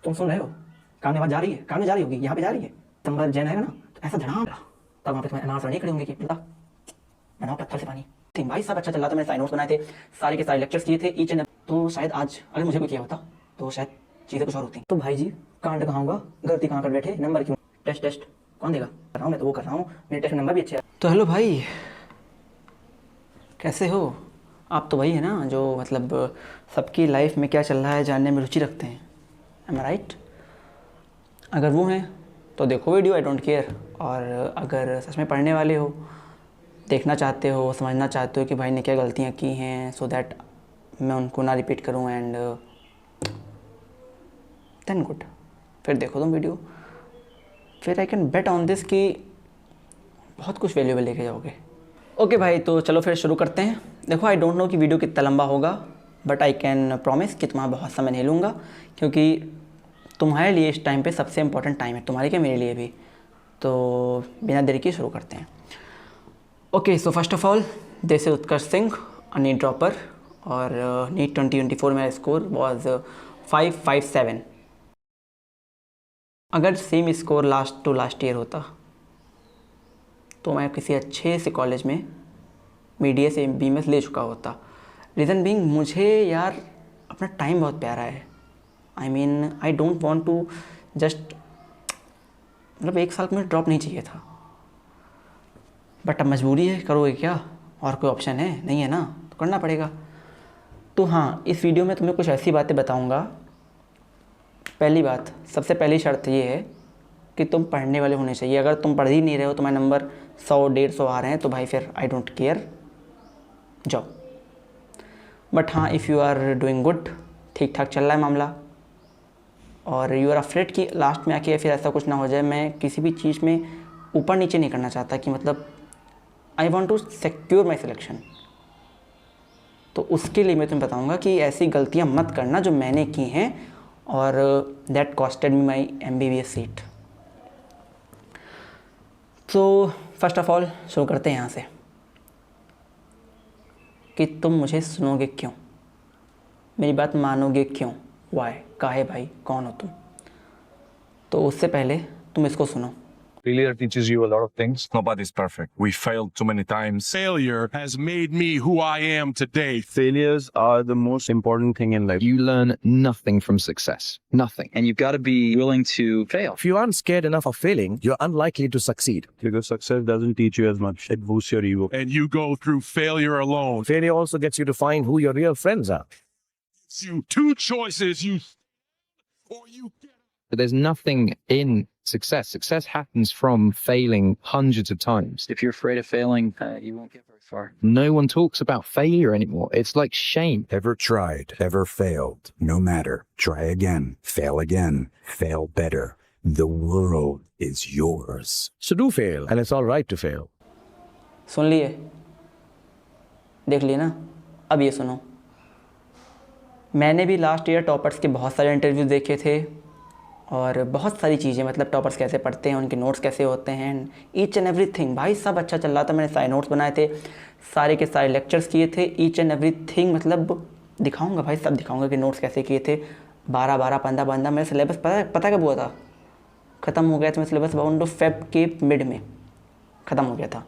तुम सुन रहे हो? कान में आवाज जा रही है, कान में जा रही होगी, यहाँ पे जा रही है। संभल जैन आएगा ना तो ऐसा धड़ाम, तब वहाँ पे तुम्हें एमआर सर नहीं खड़े होंगे कि बता बनाओ पत्थर से पानी। थी भाई सब अच्छा चल रहा था, मैंने सारे नोट्स बनाए थे, सारे के सारे लेक्चर्स किए थे ईच एंड। तो शायद आज अगर मुझे कोई किया होता तो शायद चीज़ें कुछ और होती। तो भाई जी कांड कहाँ होगा, गलती कहाँ कर बैठे, नंबर क्यों? टेस्ट टेस्ट कौन देगा? कर रहा हूँ मैं तो वो कर रहा हूँ, मेरे टेस्ट में नंबर भी अच्छे हैं। तो हेलो भाई, कैसे हो आप? तो वही है ना जो मतलब सबकी लाइफ में क्या चल रहा है जानने में रुचि रखते हैं, एम आई राइट? अगर वो हैं तो देखो वीडियो, आई डोंट केयर। और अगर सच में पढ़ने वाले हो, देखना चाहते हो, समझना चाहते हो कि भाई ने क्या गलतियाँ की हैं, सो दैट मैं उनको ना रिपीट करूँ, एंड देन गुड, फिर देखो तुम वीडियो, फिर I can bet on this कि बहुत कुछ वैल्यूएबल लेके जाओगे। ओके भाई, तो चलो फिर शुरू करते हैं। देखो आई डोंट नो कि वीडियो कितना लंबा होगा, बट आई कैन प्रॉमिस कि तुम्हारा बहुत समय नहीं लूँगा, क्योंकि तुम्हारे लिए इस टाइम पे सबसे इम्पोर्टेंट टाइम है, तुम्हारे क्या मेरे लिए भी। तो बिना देरी के शुरू करते हैं। Okay, so first of all this is Utkarsh Singh, NEET dropper, और नीट 2024 मेरा स्कोर वॉज 557। अगर same score last to last year होता तो मैं किसी अच्छे से कॉलेज में BDS से BMS ले चुका होता। रीज़न बीइंग, मुझे यार अपना टाइम बहुत प्यारा है। I mean I don't want to just, मतलब एक साल में ड्रॉप नहीं चाहिए था, बट अब मजबूरी है, करोगे क्या? और कोई ऑप्शन है नहीं है ना, तो करना पड़ेगा। तो हाँ, इस वीडियो में तुम्हें कुछ ऐसी बातें बताऊँगा। पहली बात, सबसे पहली शर्त ये है कि तुम पढ़ने वाले होने चाहिए। अगर तुम पढ़ ही नहीं रहे हो, तुम्हारे नंबर 100 150 आ रहे हैं, तो भाई फिर आई डोंट केयर, जाओ। बट हाँ, if you are doing good, ठीक ठाक चल रहा है मामला, और यू आर अफ्रेड कि लास्ट में आके फिर ऐसा कुछ ना हो जाए। मैं किसी भी चीज़ में ऊपर नीचे नहीं करना चाहता, कि मतलब I want to secure my selection. तो उसके लिए मैं तुम्हें बताऊँगा कि ऐसी गलतियाँ मत करना जो मैंने की हैं, और that costed me my MBBS seat. तो फर्स्ट ऑफ ऑल शुरू करते हैं यहाँ से कि तुम मुझे सुनोगे क्यों, मेरी बात मानोगे क्यों, वाई, काहे भाई, कौन हो तुम? तो उससे पहले तुम इसको सुनो। Failure teaches you a lot of things. Nobody's perfect. We failed too many times. Failure has made me who I am today. Failures are the most important thing in life. You learn nothing from success. Nothing. And you've got to be willing to fail. If you aren't scared enough of failing, you're unlikely to succeed. Because success doesn't teach you as much. It boosts your ego. And you go through failure alone. Failure also gets you to find who your real friends are. It's you two choices, or you get. But there's nothing in success. Success happens from failing hundreds of times. If you're afraid of failing, you won't get very far. No one talks about failure anymore. It's like shame. Ever tried, ever failed? No matter. Try again, fail better. The world is yours. So do fail, and it's all right to fail. सुन लिए, देख लिए ना? अब ये सुनो, मैंने भी last year toppers के बहुत सारे इंटरव्यूज़ देखे थे, और बहुत सारी चीज़ें, मतलब टॉपर्स कैसे पढ़ते हैं, उनके नोट्स कैसे होते हैं, ईच एंड एवरीथिंग। भाई सब अच्छा चल रहा था, मैंने सारे नोट्स बनाए थे, सारे के सारे लेक्चर्स किए थे, ईच एंड एवरीथिंग, मतलब दिखाऊंगा भाई, सब दिखाऊंगा कि नोट्स कैसे किए थे। 12 15 15 मेरा सिलेबस पता कब हुआ था? ख़त्म हो गया था मेरा सिलेबस अराउंड फेब के मिड में ख़त्म हो गया था।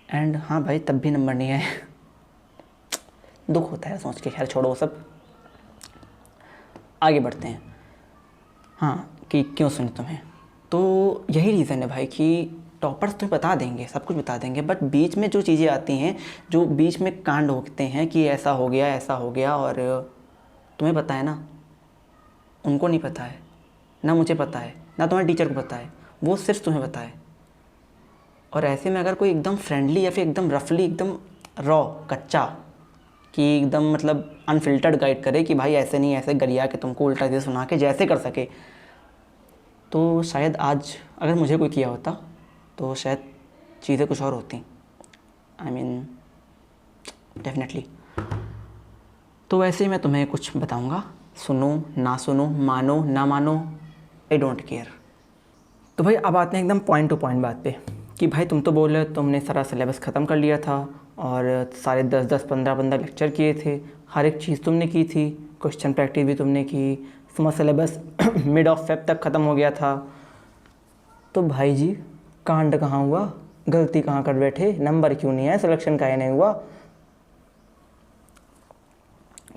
एंड हाँ भाई, तब भी नंबर नहीं आए। दुख होता है सोच के, खैर छोड़ो वो सब, आगे बढ़ते हैं। हाँ, कि क्यों सुने तुम्हें, तो यही रीज़न है भाई कि टॉपर्स तुम्हें बता देंगे, सब कुछ बता देंगे, बट बीच में जो चीज़ें आती हैं, जो बीच में कांड होते हैं कि ऐसा हो गया ऐसा हो गया, और तुम्हें पता है ना, उनको नहीं पता है, ना मुझे पता है, ना तुम्हारे टीचर को पता है, वो सिर्फ तुम्हें पता है। और ऐसे में अगर कोई एकदम फ्रेंडली या फिर एकदम रफली, एकदम रॉ कच्चा, कि एकदम मतलब अनफिल्टर्ड गाइड करे कि भाई ऐसे नहीं, ऐसे गरिया के तुमको उल्टा सीधे सुना के जैसे कर सके, तो शायद आज अगर मुझे कोई किया होता तो शायद चीज़ें कुछ और होती। I mean definitely. तो वैसे ही मैं तुम्हें कुछ बताऊंगा, सुनो ना सुनो, मानो ना मानो, आई डोंट केयर। तो भाई अब आते हैं एकदम पॉइंट टू पॉइंट बात पे, कि भाई तुम तो बोल रहे हो तुमने सारा सिलेबस ख़त्म कर लिया था, और सारे 10 10 15 15 लेक्चर किए थे, हर एक चीज़ तुमने की थी, क्वेश्चन प्रैक्टिस भी तुमने की, तुम्हारा सिलेबस मिड ऑफ फेब तक ख़त्म हो गया था। तो भाई जी कांड कहाँ हुआ, गलती कहाँ कर बैठे, नंबर क्यों नहीं आया, सिलेक्शन काहे नहीं हुआ?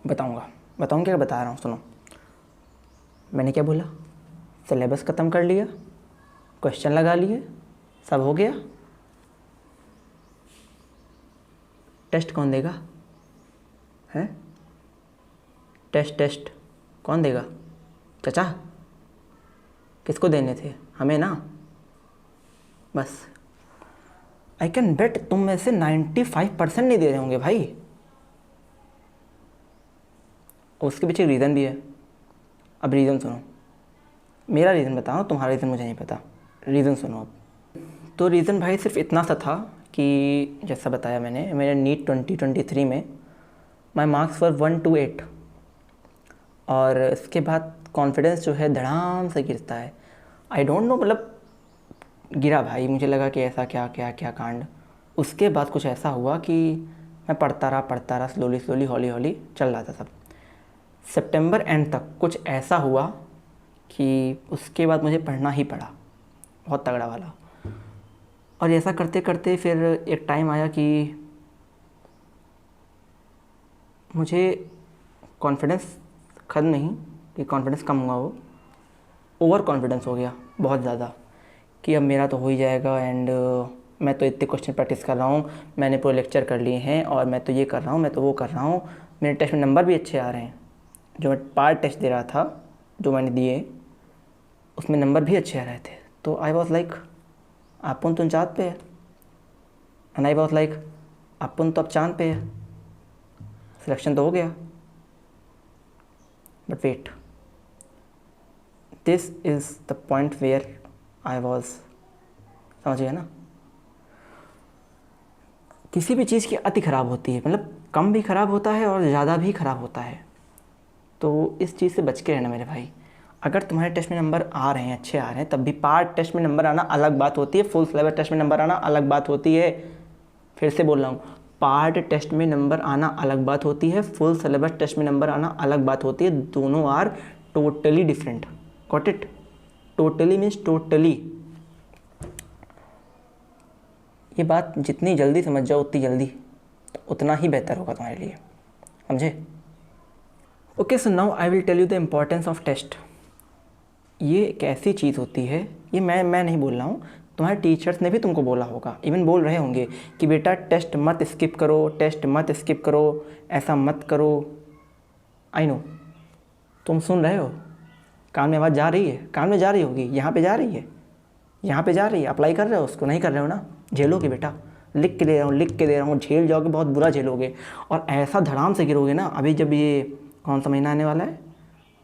बताऊँ क्या बता रहा हूँ, सुनो। मैंने क्या बोला, सिलेबस ख़त्म कर लिया, क्वेश्चन लगा लिए, सब हो गया। टेस्ट कौन देगा? हैं? टेस्ट कौन देगा? चाचा, किसको देने थे? हमें ना। बस आई कैन बेट तुम में से 95% नहीं दे रहे होंगे भाई। उसके पीछे रीज़न भी है। अब रीज़न सुनो, मेरा रीज़न बताओ, तुम्हारा रीज़न मुझे नहीं पता। रीज़न सुनो अब। तो रीज़न भाई सिर्फ इतना सा था कि जैसा बताया मैंने, मेरे नीट 2023 में माई मार्क्स वर 128 और इसके बाद कॉन्फिडेंस जो है धड़ाम से गिरता है। आई डोंट नो, मतलब गिरा भाई। मुझे लगा कि ऐसा क्या कांड। उसके बाद कुछ ऐसा हुआ कि मैं पढ़ता रहा स्लोली हौली चल रहा था सब। सितंबर एंड तक कुछ ऐसा हुआ कि उसके बाद मुझे पढ़ना ही पड़ा, बहुत तगड़ा वाला। और ऐसा करते करते फिर एक टाइम आया कि मुझे कॉन्फिडेंस ख़त्म नहीं कि कॉन्फिडेंस कम हुआ, वो ओवर कॉन्फिडेंस हो गया बहुत ज़्यादा कि अब मेरा तो हो ही जाएगा। एंड मैं तो इतने क्वेश्चन प्रैक्टिस कर रहा हूँ, मैंने पूरे लेक्चर कर लिए हैं और मैं तो ये कर रहा हूँ, मैं तो वो कर रहा हूँ, मेरे टेस्ट में नंबर भी अच्छे आ रहे हैं। जो मैं पार्ट टेस्ट दे रहा था, जो मैंने दिए, उसमें नंबर भी अच्छे आ रहे थे। तो आई वॉज लाइक अपन तो चाँद पे है। एंड आई वॉज लाइक अपन तो अब चाँद पे है, सिलेक्शन तो हो गया। But wait, this is the point where I was, समझ गया ना? किसी भी चीज़ की अति ख़राब होती है, मतलब कम भी ख़राब होता है और ज़्यादा भी ख़राब होता है। तो इस चीज़ से बच के रहना मेरे भाई। अगर तुम्हारे टेस्ट में नंबर आ रहे हैं, अच्छे आ रहे हैं, तब भी पार्ट टेस्ट में नंबर आना अलग बात होती है, फुल सिलेबस टेस्ट में नंबर आना अलग बात होती है। फिर से बोल रहा हूँ, पार्ट टेस्ट में नंबर आना अलग बात होती है, फुल सिलेबस टेस्ट में नंबर आना अलग बात होती है। दोनों are totally different. Got it? Totally means totally. ये बात जितनी जल्दी समझ जाओ उतनी जल्दी, उतना ही बेहतर होगा तुम्हारे लिए, समझे? Okay, so now I will tell you the importance of test. ये एक ऐसी चीज़ होती है, ये मैं नहीं बोल रहा हूँ, तुम्हारे टीचर्स ने भी तुमको बोला होगा, इवन बोल रहे होंगे कि बेटा टेस्ट मत स्किप करो, टेस्ट मत स्किप करो, ऐसा मत करो। आई नो, तुम सुन रहे हो, कान में आवाज़ जा रही है, कान में जा रही होगी, यहाँ पे जा रही है, यहाँ पे जा रही है। अप्लाई कर रहे हो उसको? नहीं कर रहे हो ना? झेलोगे बेटा, लिख के दे रहा हूँ, झेल जाओगे, बहुत बुरा झेलोगे। और ऐसा धड़ाम से गिरोगे ना, अभी जब ये कौन सा महीना आने वाला है,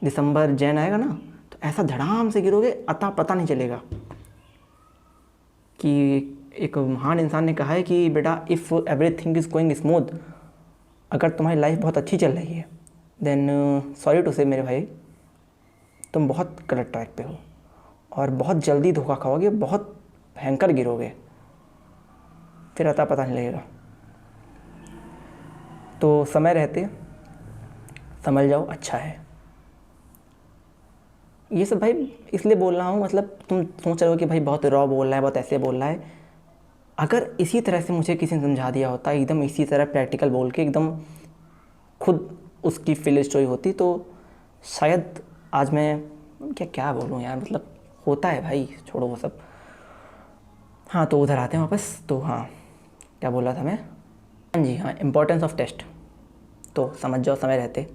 दिसंबर जैन आएगा ना, तो ऐसा धड़ाम से गिरोगे, अता पता नहीं चलेगा। कि एक महान इंसान ने कहा है कि बेटा if everything is going smooth, अगर तुम्हारी लाइफ बहुत अच्छी चल रही है, देन सॉरी टू से मेरे भाई, तुम बहुत गलत ट्रैक पे हो और बहुत जल्दी धोखा खाओगे, बहुत भयंकर गिरोगे, फिर अता पता नहीं लगेगा। तो समय रहते समझ जाओ, अच्छा है। ये सब भाई इसलिए बोल रहा हूँ, मतलब तुम सोच रहे हो कि भाई बहुत रॉ बोल रहा है, बहुत ऐसे बोल रहा है। अगर इसी तरह से मुझे किसी ने समझा दिया होता, एकदम इसी तरह प्रैक्टिकल बोल के, एकदम खुद उसकी फील स्टोरी होती, तो शायद आज मैं क्या बोलूँ यार, मतलब होता है भाई, छोड़ो वो सब। हाँ, तो उधर आते हैं वापस। तो हाँ, क्या बोल रहा था मैं? हाँ जी, हाँ, इम्पोर्टेंस ऑफ टेस्ट। तो समझ जाओ, समय रहते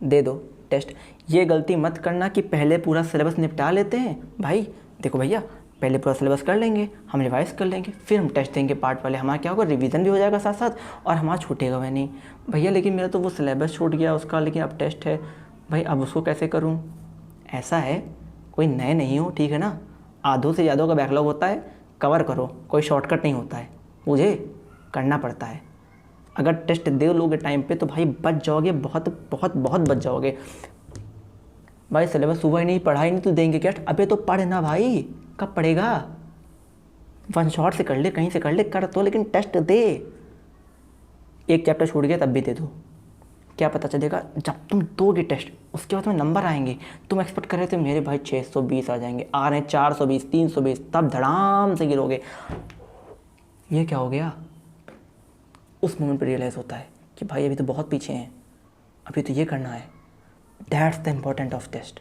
दे दो टेस्ट। ये गलती मत करना कि पहले पूरा सिलेबस निपटा लेते हैं। भाई देखो भैया, पहले पूरा सिलेबस कर लेंगे, हम रिवाइज कर लेंगे, फिर हम टेस्ट देंगे पार्ट वाले। हमारा क्या होगा, रिवीजन भी हो जाएगा साथ साथ और हमारा छूटेगा वह नहीं। भैया लेकिन मेरा तो वो सिलेबस छूट गया उसका, लेकिन अब टेस्ट है भाई, अब उसको कैसे करूँ? ऐसा है, कोई नए नहीं हो, ठीक है ना? आधों से ज़्यादा का बैकलॉग होता है, कवर करो, कोई शॉर्टकट नहीं होता है, मुझे करना पड़ता है। अगर टेस्ट दे लोगे टाइम पे तो भाई बच जाओगे, बहुत बहुत बहुत बच जाओगे। भाई सिलेबस सुबह ही नहीं, पढ़ाई नहीं तो देंगे क्या? अबे तो पढ़ ना भाई, कब पढ़ेगा? वन शॉट से कर ले, कहीं से कर ले, कर तो, लेकिन टेस्ट दे। एक चैप्टर छूट गया तब भी दे दो, क्या पता चलेगा जब तुम दोगे टेस्ट, उसके बाद तुम्हें नंबर आएंगे। तुम एक्सपेक्ट कर रहे थे मेरे भाई 620 आ जाएंगे, आ रहे हैं 420, 320, तब धड़ाम से गिरोगे। ये क्या हो गया? उस मोमेंट पर रियलाइज़ होता है कि भाई अभी तो बहुत पीछे हैं, अभी तो ये करना है। That's the important of test.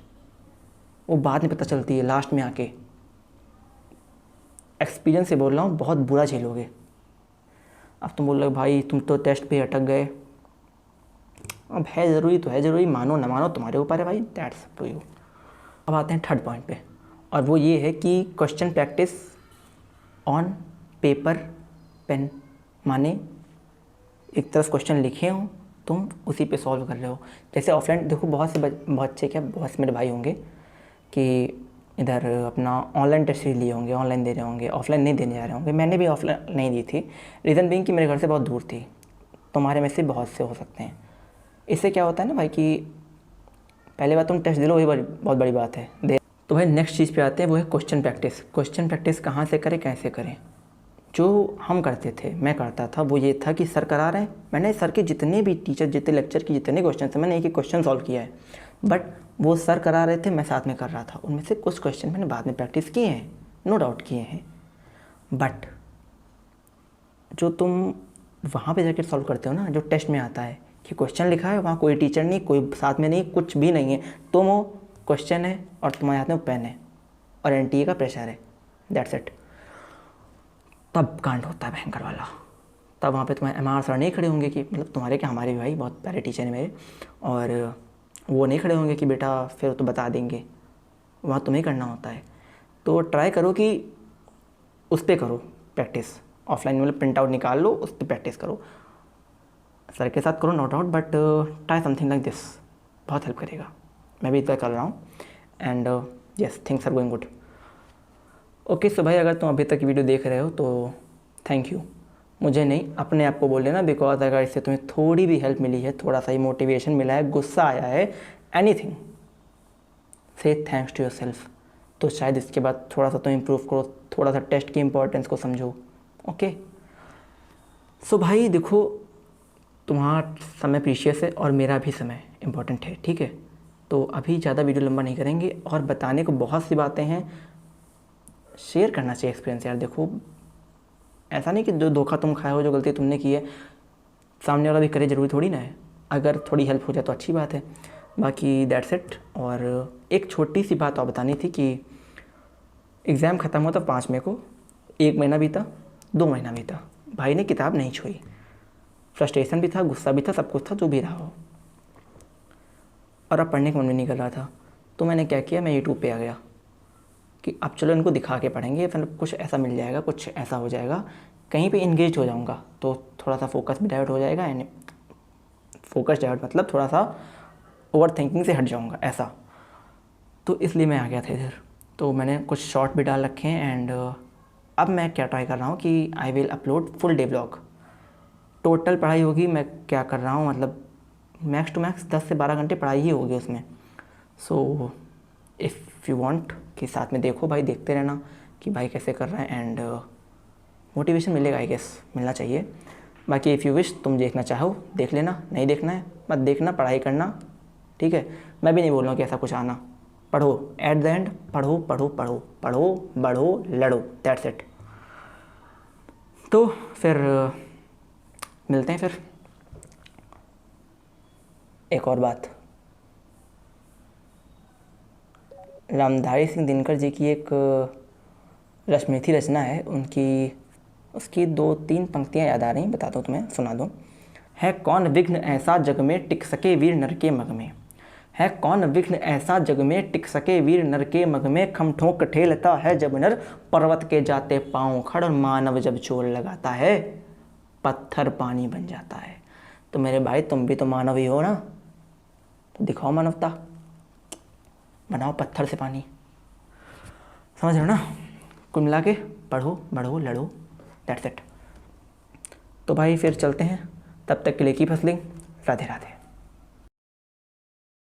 वो बाद में पता चलती है, लास्ट में आके। एक्सपीरियंस से बोल रहा हूँ, बहुत बुरा झेलोगे। अब तुम बोल रहे हो भाई तुम तो टेस्ट पे अटक गए, अब है ज़रूरी तो है ज़रूरी, मानो ना मानो तुम्हारे ऊपर है भाई, दैट्स टू यू। अब आते हैं थर्ड पॉइंट पे, और वो ये है कि question practice on paper pen. माने एक तरफ क्वेश्चन लिखे हों, तुम उसी पे सॉल्व कर रहे हो। जैसे ऑफलाइन देखो, बहुत से बच्चे क्या, बहुत से मेरे भाई होंगे कि इधर अपना ऑनलाइन टेस्ट लिए होंगे, ऑनलाइन दे रहे होंगे, ऑफलाइन नहीं देने जा रहे होंगे। मैंने भी ऑफलाइन नहीं दी थी, रीज़न बीइंग कि मेरे घर से बहुत दूर थी। तुम्हारे में से बहुत से हो सकते हैं। इससे क्या होता है ना भाई कि पहले बात तुम टेस्ट दे लो, वही बहुत बड़ी बात है दे। तो भाई नेक्स्ट चीज़ पे आते हैं, वो है क्वेश्चन प्रैक्टिस। क्वेश्चन प्रैक्टिस कहाँ से करें, कैसे करें? जो हम करते थे, मैं करता था, वो ये था कि सर करा रहे हैं, मैंने सर के जितने भी टीचर, जितने लेक्चर की जितने क्वेश्चन थे, मैंने एक एक क्वेश्चन सॉल्व किया है। बट वो सर करा रहे थे, मैं साथ में कर रहा था। उनमें से कुछ क्वेश्चन मैंने बाद में प्रैक्टिस किए हैं, नो डाउट किए हैं। बट जो तुम वहाँ पे जाकर सॉल्व करते हो ना, जो टेस्ट में आता है कि क्वेश्चन लिखा है, वहाँ कोई टीचर नहीं, कोई साथ में नहीं, कुछ भी नहीं है, तुम वो क्वेश्चन है और तुम्हारे हाथ में पेन है और एनटीए का प्रेशर है, दैट्स इट। तब कांड होता है भयंकर वाला। तब वहाँ पे तुम्हारे एमआर सर नहीं खड़े होंगे कि, मतलब तुम्हारे क्या, हमारे भी भाई बहुत प्यारे टीचर हैं मेरे, और वो नहीं खड़े होंगे कि बेटा फिर तो बता देंगे, वहाँ तुम्हें करना होता है। तो ट्राई करो कि उस पर करो प्रैक्टिस, ऑफलाइन मतलब प्रिंट आउट निकाल लो, उस पर प्रैक्टिस करो, सर के साथ करो no doubt, but try something like this, बहुत हेल्प करेगा। मैं भी इतना कर रहा हूँ and yes, things are going good. Okay, so भाई अगर तुम अभी तक वीडियो देख रहे हो तो थैंक यू। मुझे नहीं, अपने आप को बोल लेना, बिकॉज अगर इससे तुम्हें थोड़ी भी हेल्प मिली है, थोड़ा सा ही मोटिवेशन मिला है, गुस्सा आया है, एनीथिंग, से थैंक्स टू योर सेल्फ। तो शायद इसके बाद थोड़ा सा तुम इम्प्रूव करो, थोड़ा सा टेस्ट की इंपॉर्टेंस को समझो। ओके, सो भाई देखो, तुम्हारा समय प्रीशियस है और मेरा भी समय इम्पॉर्टेंट है, ठीक है? तो अभी ज़्यादा वीडियो लंबा नहीं करेंगे, और बताने को बहुत सी बातें हैं, शेयर करना चाहिए एक्सपीरियंस यार। देखो, ऐसा नहीं कि जो धोखा तुम खाए हो, जो गलती तुमने की है, सामने वाला भी करे, ज़रूरी थोड़ी ना है। अगर थोड़ी हेल्प हो जाए तो अच्छी बात है, बाकी दैट्स इट। और एक छोटी सी बात और बतानी थी कि एग्ज़ाम ख़त्म हुआ था 5 मई को, 1 महीना बीता, 2 महीना बीता, भाई ने किताब नहीं छोड़ी। फ्रस्ट्रेशन भी था, गुस्सा भी था, सब कुछ था, जो भी रहा हो, और अब पढ़ने का मन भी नहीं कर रहा था। तो मैंने क्या किया, मैं यूट्यूब पे आ गया कि अब चलो इनको दिखा के पढ़ेंगे, मतलब कुछ ऐसा मिल जाएगा, कुछ ऐसा हो जाएगा, कहीं पे इंगेज हो जाऊंगा तो थोड़ा सा फोकस भी डाइवर्ट हो जाएगा, एंड फोकस डाइवर्ट मतलब थोड़ा सा ओवर थिंकिंग से हट जाऊंगा, ऐसा। तो इसलिए मैं आ गया था इधर। तो मैंने कुछ शॉर्ट भी डाल रखे हैं, एंड अब मैं क्या ट्राई कर रहा हूँ कि I will upload full day vlog. Total पढ़ाई होगी, मैं क्या कर रहा हूँ, मतलब मैक्स टू मैक्स 10 से 12 घंटे पढ़ाई ही होगी उसमें। सो इफ़ यू वांट कि साथ में देखो भाई, देखते रहना कि भाई कैसे कर रहे हैं, एंड मोटिवेशन मिलेगा, आई गेस मिलना चाहिए। बाकी इफ़ यू विश, तुम देखना चाहो देख लेना, नहीं देखना है मत देखना, पढ़ाई करना, ठीक है? मैं भी नहीं बोल रहा हूँ कि ऐसा कुछ आना, पढ़ो, एट द एंड पढ़ो पढ़ो पढ़ो पढ़ो, बढ़ो, लड़ो, दैट्स इट। तो फिर मिलते हैं फिर। एक और बात, रामधारी सिंह दिनकर जी की एक रश्मिरथी रचना है उनकी, उसकी 2-3 पंक्तियाँ याद आ रही, बता दो तुम्हें, सुना दो। है कौन विघ्न ऐसा जग में टिक सके वीर नर के मग में, है कौन विघ्न ऐसा जग में टिक सके वीर नर के मग में, खम ठोक ठेलता है जब नर पर्वत के जाते पाँव खड़, मानव जब चोर लगाता है पत्थर पानी बन जाता है। तो मेरे भाई तुम भी तो मानव ही हो ना, तो दिखाओ मानवता, बनाओ पत्थर से पानी, समझ रहे हो ना? कुल मिला के पढ़ो, बढ़ो, लड़ो, दैट्स इट। तो भाई फिर चलते हैं, तब तक के लिए कीप हसलिंग, राधे राधे।